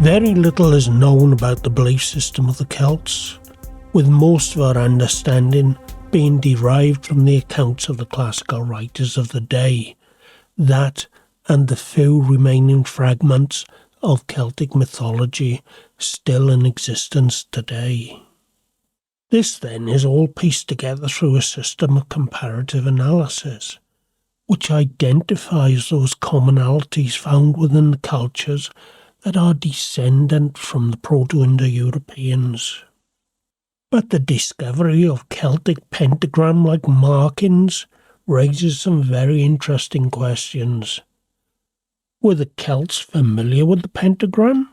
Very little is known about the belief system of the Celts, with most of our understanding being derived from the accounts of the classical writers of the day, that and the few remaining fragments of Celtic mythology still in existence today. This then is all pieced together through a system of comparative analysis, which identifies those commonalities found within the cultures that are descendant from the Proto-Indo-Europeans. But the discovery of Celtic pentagram-like markings raises some very interesting questions. Were the Celts familiar with the pentagram?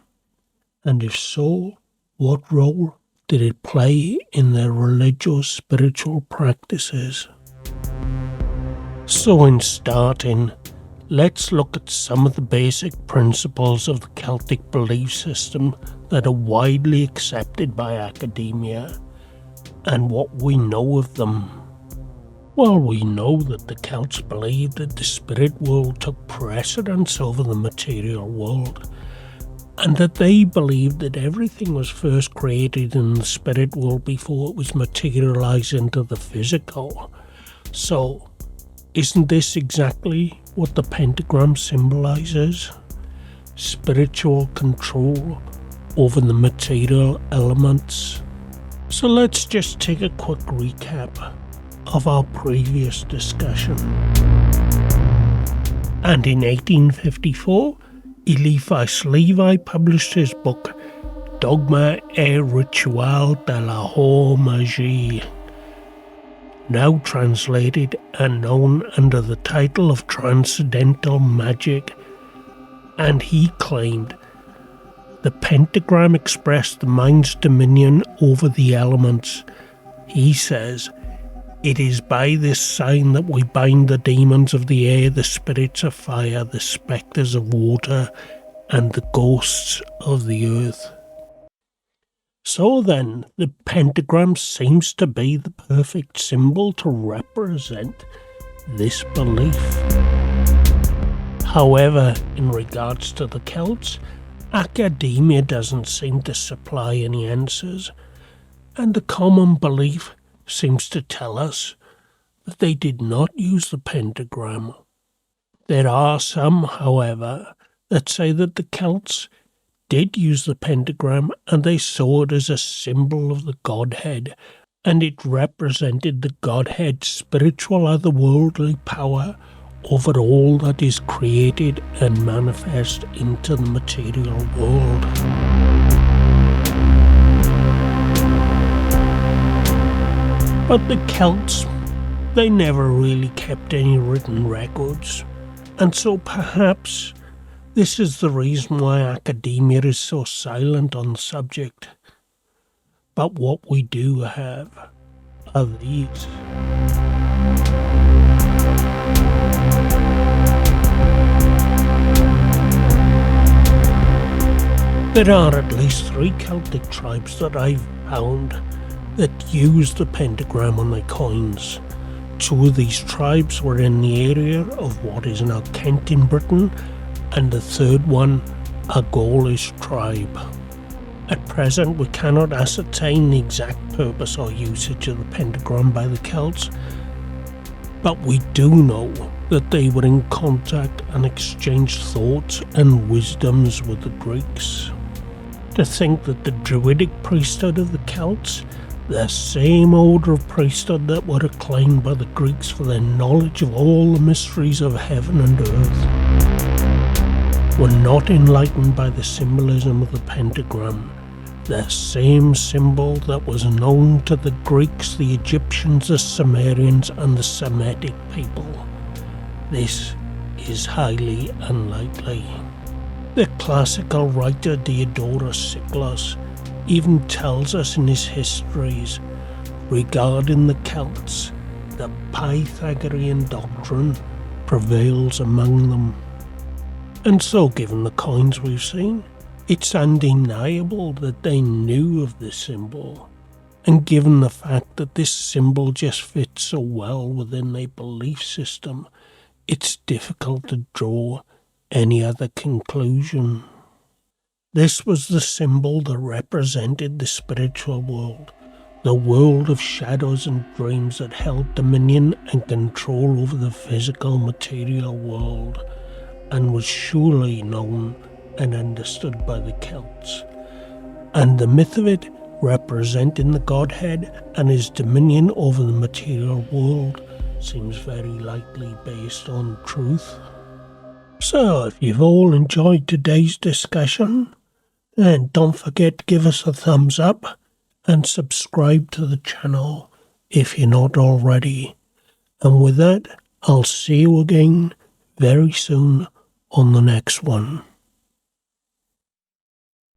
And if so, what role did it play in their religious spiritual practices? So in starting, let's look at some of the basic principles of the Celtic belief system that are widely accepted by academia, and what we know of them. Well, we know that the Celts believed that the spirit world took precedence over the material world, and that they believed that everything was first created in the spirit world before it was materialized into the physical. So, isn't this exactly what the pentagram symbolizes? Spiritual control over the material elements. So let's just take a quick recap of our previous discussion. And in 1854, Eliphas Levi published his book Dogma et Ritual de la Haute Magie, now translated and known under the title of Transcendental Magic, and he claimed the pentagram expressed the mind's dominion over the elements. He says, "It is by this sign that we bind the demons of the air, the spirits of fire, the spectres of water, and the ghosts of the earth." So then, the pentagram seems to be the perfect symbol to represent this belief. However, in regards to the Celts, academia doesn't seem to supply any answers, and the common belief seems to tell us that they did not use the pentagram. There are some, however, that say that the Celts did use the pentagram and they saw it as a symbol of the Godhead, and it represented the Godhead's spiritual otherworldly power over all that is created and manifest into the material world. But the Celts, they never really kept any written records, and so perhaps this is the reason why academia is so silent on the subject. But what we do have are these. There are at least 3 Celtic tribes that I've found that used the pentagram on their coins. 2 of these tribes were in the area of what is now Kent in Britain, and the third one, a Gaulish tribe. At present, we cannot ascertain the exact purpose or usage of the pentagram by the Celts, but we do know that they were in contact and exchanged thoughts and wisdoms with the Greeks. To think that the Druidic priesthood of the Celts, the same order of priesthood that were acclaimed by the Greeks for their knowledge of all the mysteries of heaven and earth, were not enlightened by the symbolism of the pentagram, the same symbol that was known to the Greeks, the Egyptians, the Sumerians, and the Semitic people. This is highly unlikely. The classical writer Diodorus Siculus even tells us in his histories regarding the Celts that Pythagorean doctrine prevails among them. And so, given the coins we've seen, it's undeniable that they knew of this symbol, and given the fact that this symbol just fits so well within their belief system, it's difficult to draw any other conclusion. This was the symbol that represented the spiritual world, the world of shadows and dreams that held dominion and control over the physical material world, and was surely known and understood by the Celts. And the myth of it, representing the Godhead and his dominion over the material world, seems very likely based on truth. So, if you've all enjoyed today's discussion, then don't forget to give us a thumbs up and subscribe to the channel if you're not already. And with that, I'll see you again very soon on the next one.